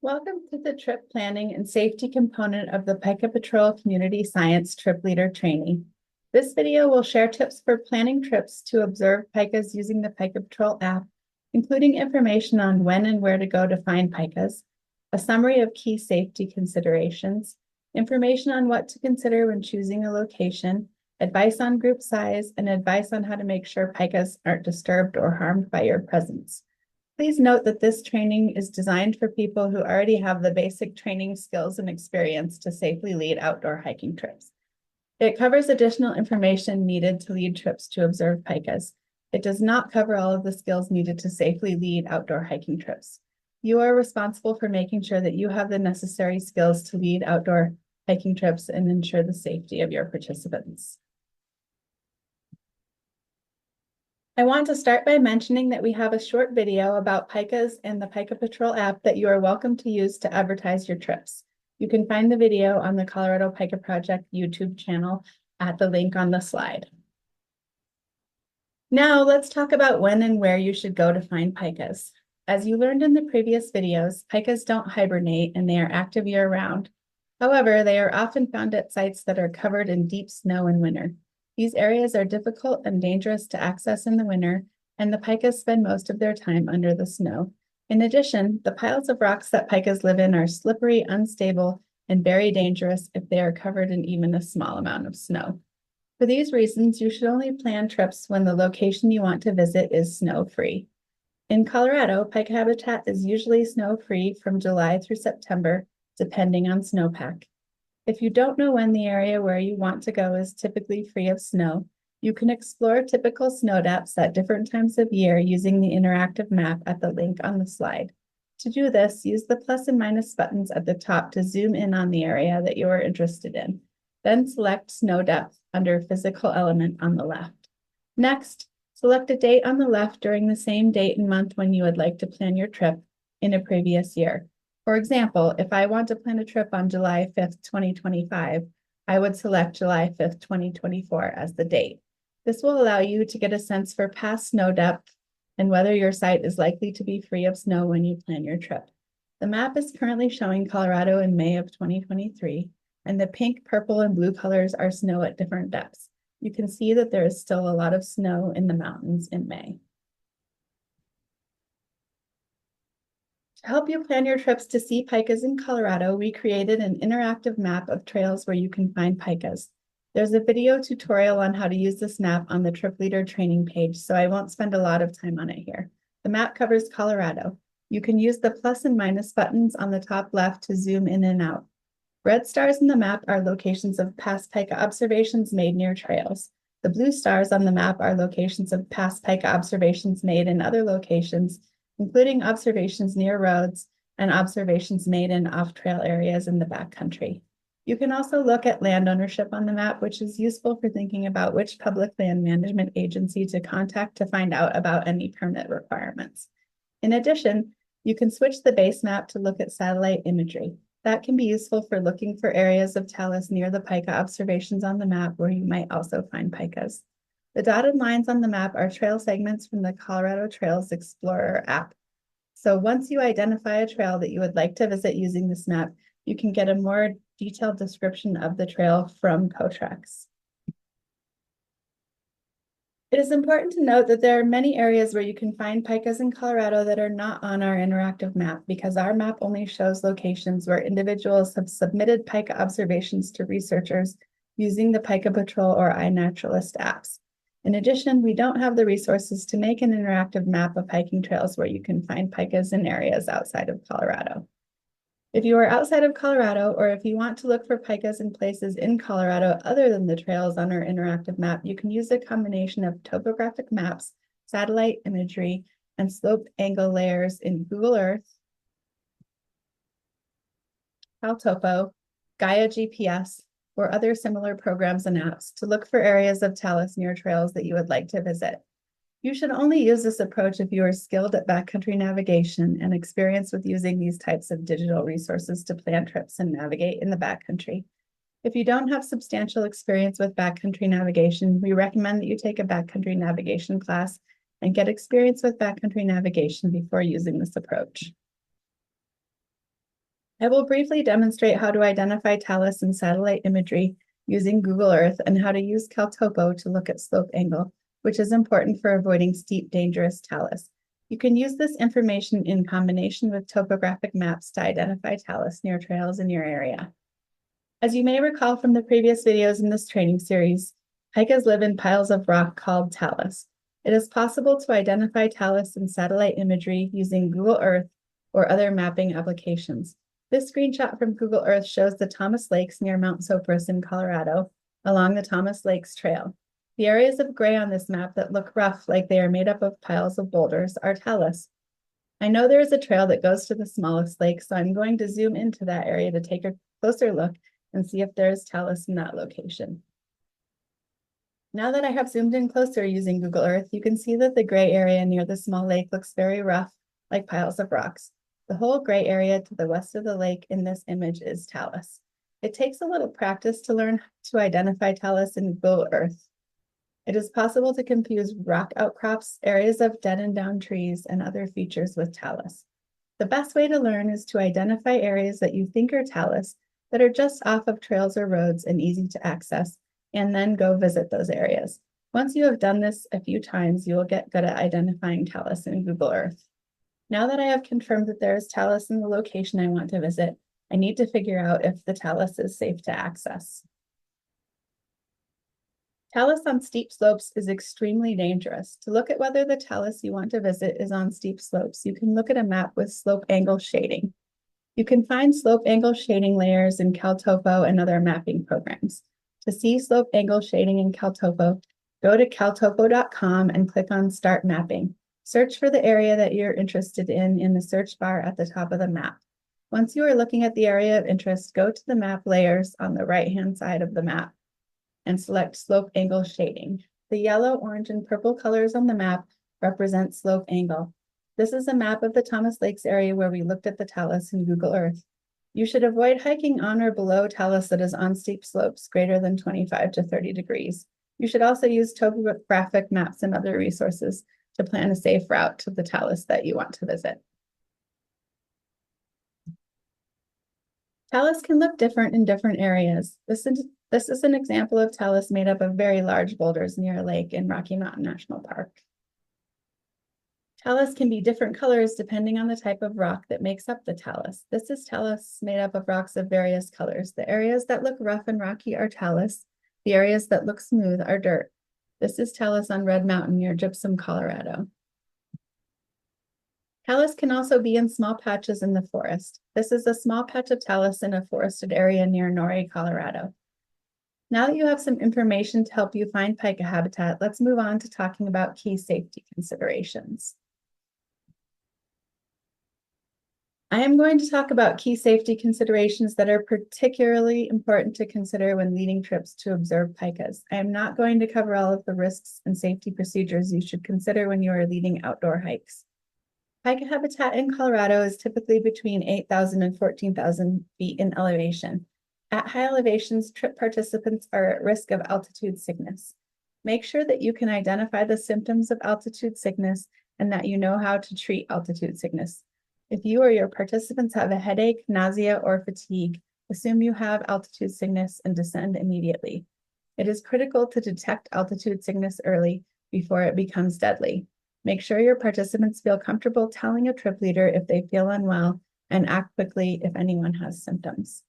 Welcome to the trip planning and safety component of the Pika Patrol Community Science Trip Leader Training. This video will share tips for planning trips to observe pikas using the Pika Patrol app, including information on when and where to go to find pikas, a summary of key safety considerations, information on what to consider when choosing a location, advice on group size, and advice on how to make sure pikas aren't disturbed or harmed by your presence. Please note that this training is designed for people who already have the basic training skills and experience to safely lead outdoor hiking trips. It covers additional information needed to lead trips to observe pikas. It does not cover all of the skills needed to safely lead outdoor hiking trips. You are responsible for making sure that you have the necessary skills to lead outdoor hiking trips and ensure the safety of your participants. I want to start by mentioning that we have a short video about pikas and the Pika Patrol app that you are welcome to use to advertise your trips. You can find the video on the Colorado Pika Project YouTube channel at the link on the slide. Now let's talk about when and where you should go to find pikas. As you learned in the previous videos, pikas don't hibernate and they are active year-round. However, they are often found at sites that are covered in deep snow in winter. These areas are difficult and dangerous to access in the winter, and the pikas spend most of their time under the snow. In addition, the piles of rocks that pikas live in are slippery, unstable, and very dangerous if they are covered in even a small amount of snow. For these reasons, you should only plan trips when the location you want to visit is snow-free. In Colorado, pika habitat is usually snow-free from July through September, depending on snowpack. If you don't know when the area where you want to go is typically free of snow, you can explore typical snow depths at different times of year using the interactive map at the link on the slide. To do this, use the plus and minus buttons at the top to zoom in on the area that you are interested in. Then select snow depth under physical element on the left. Next, select a date on the left during the same date and month when you would like to plan your trip in a previous year. For example, if I want to plan a trip on July 5th, 2025, I would select July 5th, 2024 as the date. This will allow you to get a sense for past snow depth and whether your site is likely to be free of snow when you plan your trip. The map is currently showing Colorado in May of 2023, and the pink, purple, and blue colors are snow at different depths. You can see that there is still a lot of snow in the mountains in May. To help you plan your trips to see pikas in Colorado, we created an interactive map of trails where you can find pikas. There's a video tutorial on how to use this map on the Trip Leader training page, so I won't spend a lot of time on it here. The map covers Colorado. You can use the plus and minus buttons on the top left to zoom in and out. Red stars in the map are locations of past pika observations made near trails. The blue stars on the map are locations of past pika observations made in other locations, including observations near roads and observations made in off-trail areas in the backcountry. You can also look at land ownership on the map, which is useful for thinking about which public land management agency to contact to find out about any permit requirements. In addition, you can switch the base map to look at satellite imagery. That can be useful for looking for areas of talus near the pika observations on the map where you might also find pikas. The dotted lines on the map are trail segments from the Colorado Trails Explorer app. So once you identify a trail that you would like to visit using this map, you can get a more detailed description of the trail from CoTrax. It is important to note that there are many areas where you can find pikas in Colorado that are not on our interactive map because our map only shows locations where individuals have submitted pika observations to researchers using the Pika Patrol or iNaturalist apps. In addition, we don't have the resources to make an interactive map of hiking trails where you can find pikas in areas outside of Colorado. If you are outside of Colorado, or if you want to look for pikas in places in Colorado other than the trails on our interactive map, you can use a combination of topographic maps, satellite imagery, and slope angle layers in Google Earth, CalTopo, Gaia GPS, or other similar programs and apps to look for areas of talus near trails that you would like to visit. You should only use this approach if you are skilled at backcountry navigation and experienced with using these types of digital resources to plan trips and navigate in the backcountry. If you don't have substantial experience with backcountry navigation, we recommend that you take a backcountry navigation class and get experience with backcountry navigation before using this approach. I will briefly demonstrate how to identify talus in satellite imagery using Google Earth and how to use CalTopo to look at slope angle, which is important for avoiding steep, dangerous talus. You can use this information in combination with topographic maps to identify talus near trails in your area. As you may recall from the previous videos in this training series, pikas live in piles of rock called talus. It is possible to identify talus in satellite imagery using Google Earth or other mapping applications. This screenshot from Google Earth shows the Thomas Lakes near Mount Sopris in Colorado along the Thomas Lakes Trail. The areas of gray on this map that look rough like they are made up of piles of boulders are talus. I know there is a trail that goes to the smallest lake, so I'm going to zoom into that area to take a closer look and see if there is talus in that location. Now that I have zoomed in closer using Google Earth, you can see that the gray area near the small lake looks very rough, like piles of rocks. The whole gray area to the west of the lake in this image is talus. It takes a little practice to learn to identify talus in Google Earth. It is possible to confuse rock outcrops, areas of dead and down trees, and other features with talus. The best way to learn is to identify areas that you think are talus that are just off of trails or roads and easy to access, and then go visit those areas. Once you have done this a few times, you will get good at identifying talus in Google Earth. Now that I have confirmed that there is talus in the location I want to visit, I need to figure out if the talus is safe to access. Talus on steep slopes is extremely dangerous. To look at whether the talus you want to visit is on steep slopes, you can look at a map with slope angle shading. You can find slope angle shading layers in CalTopo and other mapping programs. To see slope angle shading in CalTopo, go to caltopo.com and click on Start Mapping. Search for the area that you're interested in the search bar at the top of the map. Once you are looking at the area of interest, go to the map layers on the right-hand side of the map and select slope angle shading. The yellow, orange, and purple colors on the map represent slope angle. This is a map of the Thomas Lakes area where we looked at the talus in Google Earth. You should avoid hiking on or below talus that is on steep slopes greater than 25 to 30 degrees. You should also use topographic maps and other resources to plan a safe route to the talus that you want to visit. Talus can look different in different areas. This is an example of talus made up of very large boulders near a lake in Rocky Mountain National Park. Talus can be different colors depending on the type of rock that makes up the talus. This is talus made up of rocks of various colors. The areas that look rough and rocky are talus. The areas that look smooth are dirt. This is talus on Red Mountain near Gypsum, Colorado. Talus can also be in small patches in the forest. This is a small patch of talus in a forested area near Norrie, Colorado. Now that you have some information to help you find pika habitat, let's move on to talking about key safety considerations. I am going to talk about key safety considerations that are particularly important to consider when leading trips to observe pikas. I am not going to cover all of the risks and safety procedures you should consider when you are leading outdoor hikes. Pika habitat in Colorado is typically between 8,000 and 14,000 feet in elevation. At high elevations, trip participants are at risk of altitude sickness. Make sure that you can identify the symptoms of altitude sickness and that you know how to treat altitude sickness. If you or your participants have a headache, nausea, or fatigue, assume you have altitude sickness and descend immediately. It is critical to detect altitude sickness early before it becomes deadly. Make sure your participants feel comfortable telling a trip leader if they feel unwell and act quickly if anyone has symptoms.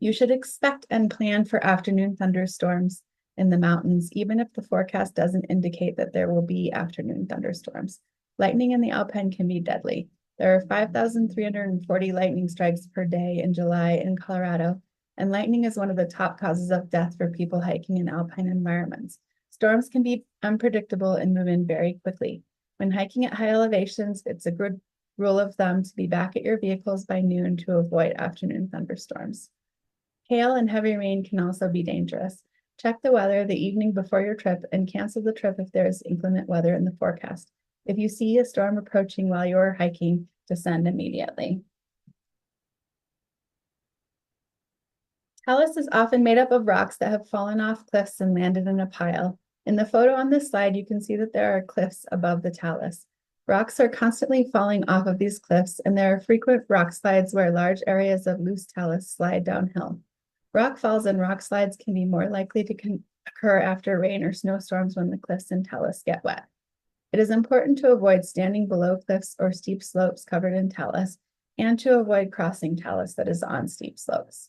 You should expect and plan for afternoon thunderstorms in the mountains, even if the forecast doesn't indicate that there will be afternoon thunderstorms. Lightning in the Alpine can be deadly. There are 5,340 lightning strikes per day in July in Colorado, and lightning is one of the top causes of death for people hiking in alpine environments. Storms can be unpredictable and move in very quickly. When hiking at high elevations, it's a good rule of thumb to be back at your vehicles by noon to avoid afternoon thunderstorms. Hail and heavy rain can also be dangerous. Check the weather the evening before your trip and cancel the trip if there is inclement weather in the forecast. If you see a storm approaching while you are hiking, descend immediately. Talus is often made up of rocks that have fallen off cliffs and landed in a pile. In the photo on this slide, you can see that there are cliffs above the talus. Rocks are constantly falling off of these cliffs, and there are frequent rock slides where large areas of loose talus slide downhill. Rock falls and rock slides can be more likely to occur after rain or snowstorms when the cliffs and talus get wet. It is important to avoid standing below cliffs or steep slopes covered in talus, and to avoid crossing talus that is on steep slopes.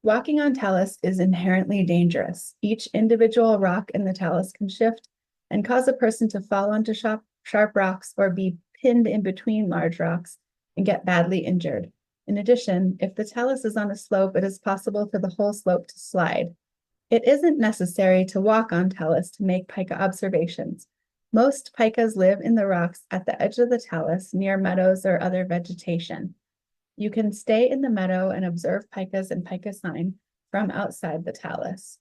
Walking on talus is inherently dangerous. Each individual rock in the talus can shift and cause a person to fall onto sharp rocks or be pinned in between large rocks and get badly injured. In addition, if the talus is on a slope, it is possible for the whole slope to slide. It isn't necessary to walk on talus to make pika observations. Most pikas live in the rocks at the edge of the talus near meadows or other vegetation. You can stay in the meadow and observe pikas and pika sign from outside the talus.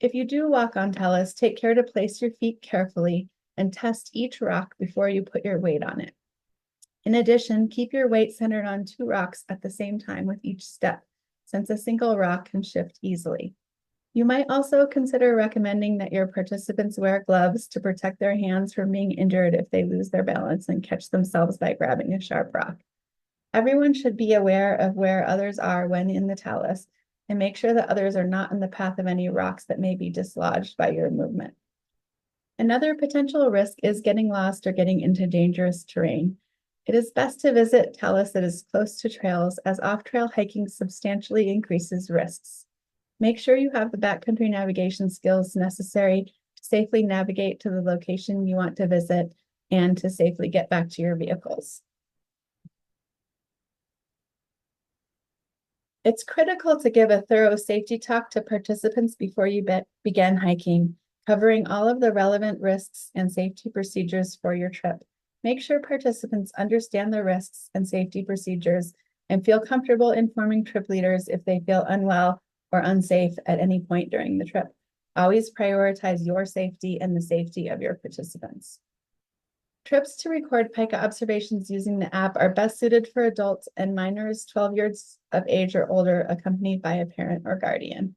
If you do walk on talus, take care to place your feet carefully and test each rock before you put your weight on it. In addition, keep your weight centered on 2 rocks at the same time with each step, since a single rock can shift easily. You might also consider recommending that your participants wear gloves to protect their hands from being injured if they lose their balance and catch themselves by grabbing a sharp rock. Everyone should be aware of where others are when in the talus, and make sure that others are not in the path of any rocks that may be dislodged by your movement. Another potential risk is getting lost or getting into dangerous terrain. It is best to visit talus that is close to trails, as off-trail hiking substantially increases risks. Make sure you have the backcountry navigation skills necessary to safely navigate to the location you want to visit and to safely get back to your vehicles. It's critical to give a thorough safety talk to participants before you begin hiking, covering all of the relevant risks and safety procedures for your trip. Make sure participants understand the risks and safety procedures and feel comfortable informing trip leaders if they feel unwell or unsafe at any point during the trip. Always prioritize your safety and the safety of your participants. Trips to record pika observations using the app are best suited for adults and minors 12 years of age or older, accompanied by a parent or guardian.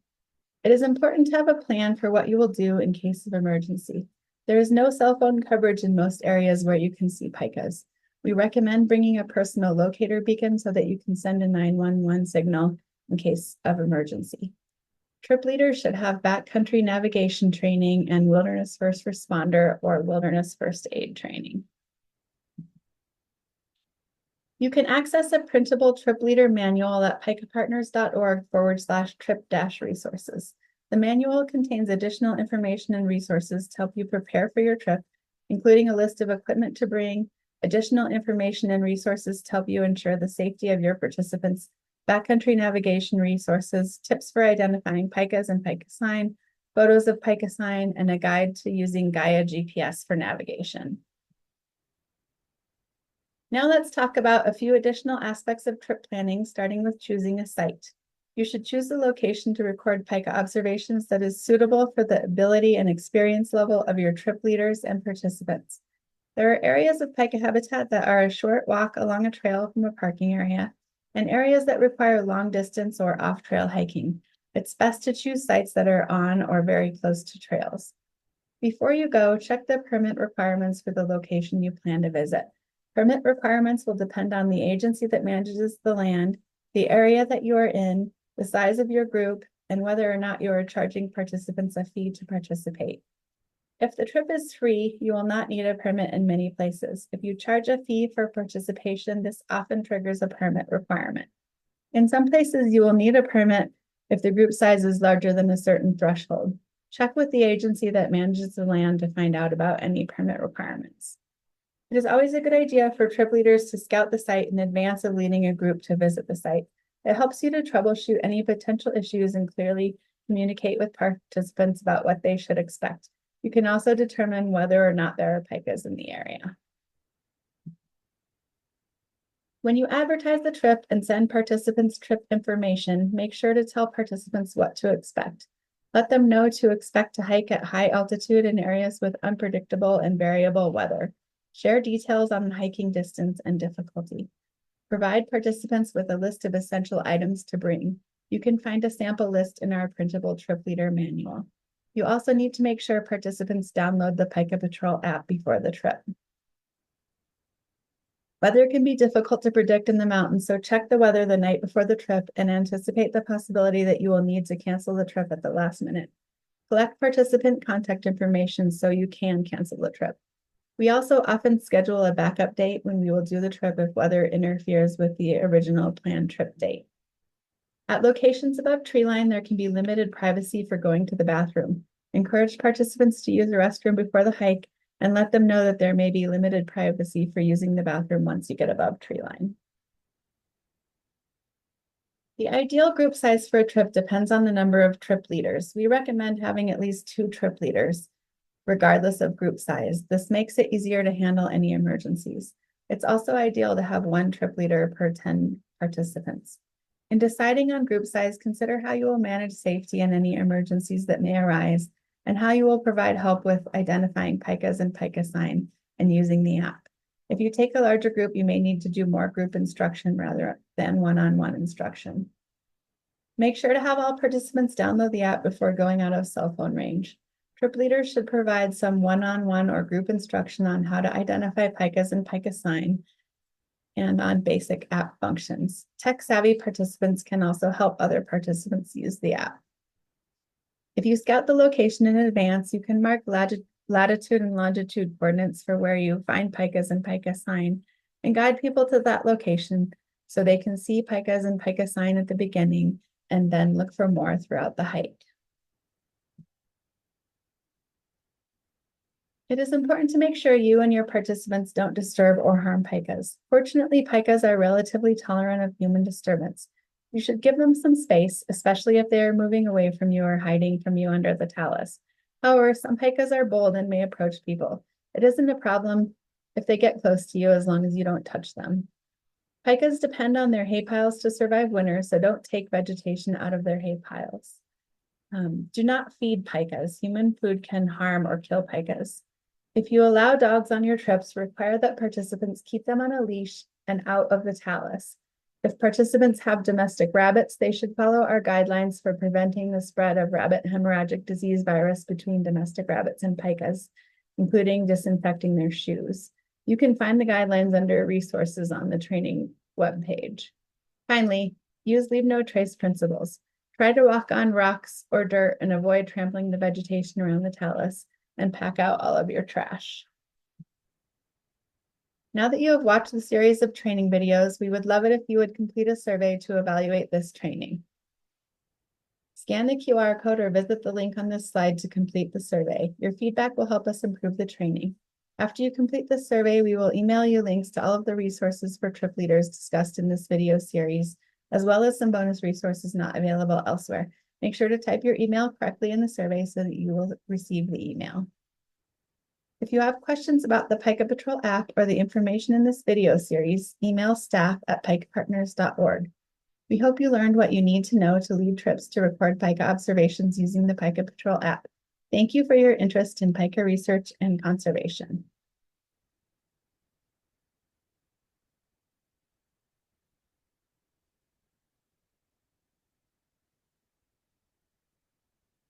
It is important to have a plan for what you will do in case of emergency. There is no cell phone coverage in most areas where you can see pikas. We recommend bringing a personal locator beacon so that you can send a 911 signal in case of emergency. Trip leaders should have backcountry navigation training and wilderness first responder or wilderness first aid training. You can access a printable trip leader manual at pikapartners.org/trip-resources. The manual contains additional information and resources to help you prepare for your trip, including a list of equipment to bring, additional information and resources to help you ensure the safety of your participants, backcountry navigation resources, tips for identifying pikas and pika sign, photos of pika sign, and a guide to using Gaia GPS for navigation. Now let's talk about a few additional aspects of trip planning, starting with choosing a site. You should choose a location to record pika observations that is suitable for the ability and experience level of your trip leaders and participants. There are areas of pika habitat that are a short walk along a trail from a parking area, and areas that require long distance or off-trail hiking. It's best to choose sites that are on or very close to trails. Before you go, check the permit requirements for the location you plan to visit. Permit requirements will depend on the agency that manages the land, the area that you are in, the size of your group, and whether or not you are charging participants a fee to participate. If the trip is free, you will not need a permit in many places. If you charge a fee for participation, this often triggers a permit requirement. In some places, you will need a permit if the group size is larger than a certain threshold. Check with the agency that manages the land to find out about any permit requirements. It is always a good idea for trip leaders to scout the site in advance of leading a group to visit the site. It helps you to troubleshoot any potential issues and clearly communicate with participants about what they should expect. You can also determine whether or not there are pikas in the area. When you advertise the trip and send participants trip information, make sure to tell participants what to expect. Let them know to expect to hike at high altitude in areas with unpredictable and variable weather. Share details on hiking distance and difficulty. Provide participants with a list of essential items to bring. You can find a sample list in our printable trip leader manual. You also need to make sure participants download the Pika Patrol app before the trip. Weather can be difficult to predict in the mountains, so check the weather the night before the trip and anticipate the possibility that you will need to cancel the trip at the last minute. Collect participant contact information so you can cancel the trip. We also often schedule a backup date when we will do the trip if weather interferes with the original planned trip date. At locations above tree line, there can be limited privacy for going to the bathroom. Encourage participants to use the restroom before the hike and let them know that there may be limited privacy for using the bathroom once you get above tree line. The ideal group size for a trip depends on the number of trip leaders. We recommend having at least 2 trip leaders, regardless of group size. This makes it easier to handle any emergencies. It's also ideal to have 1 trip leader per 10 participants. In deciding on group size, consider how you will manage safety and any emergencies that may arise, and how you will provide help with identifying pikas and pika sign and using the app. If you take a larger group, you may need to do more group instruction rather than one-on-one instruction. Make sure to have all participants download the app before going out of cell phone range. Trip leaders should provide some one-on-one or group instruction on how to identify pikas and pika sign and on basic app functions. Tech-savvy participants can also help other participants use the app. If you scout the location in advance, you can mark latitude and longitude coordinates for where you find pikas and pika sign and guide people to that location so they can see pikas and pika sign at the beginning and then look for more throughout the hike. It is important to make sure you and your participants don't disturb or harm pikas. Fortunately, pikas are relatively tolerant of human disturbance. You should give them some space, especially if they are moving away from you or hiding from you under the talus. However, some pikas are bold and may approach people. It isn't a problem if they get close to you as long as you don't touch them. Pikas depend on their hay piles to survive winter, so don't take vegetation out of their hay piles. Do not feed pikas. Human food can harm or kill pikas. If you allow dogs on your trips, require that participants keep them on a leash and out of the talus. If participants have domestic rabbits, they should follow our guidelines for preventing the spread of rabbit hemorrhagic disease virus between domestic rabbits and pikas, including disinfecting their shoes. You can find the guidelines under resources on the training webpage. Finally, use leave no trace principles. Try to walk on rocks or dirt and avoid trampling the vegetation around the talus, and pack out all of your trash. Now that you have watched the series of training videos, we would love it if you would complete a survey to evaluate this training. Scan the QR code or visit the link on this slide to complete the survey. Your feedback will help us improve the training. After you complete the survey, we will email you links to all of the resources for trip leaders discussed in this video series, as well as some bonus resources not available elsewhere. Make sure to type your email correctly in the survey so that you will receive the email. If you have questions about the Pika Patrol app or the information in this video series, email staff@pikapartners.org. We hope you learned what you need to know to lead trips to record pika observations using the Pika Patrol app. Thank you for your interest in pika research and conservation.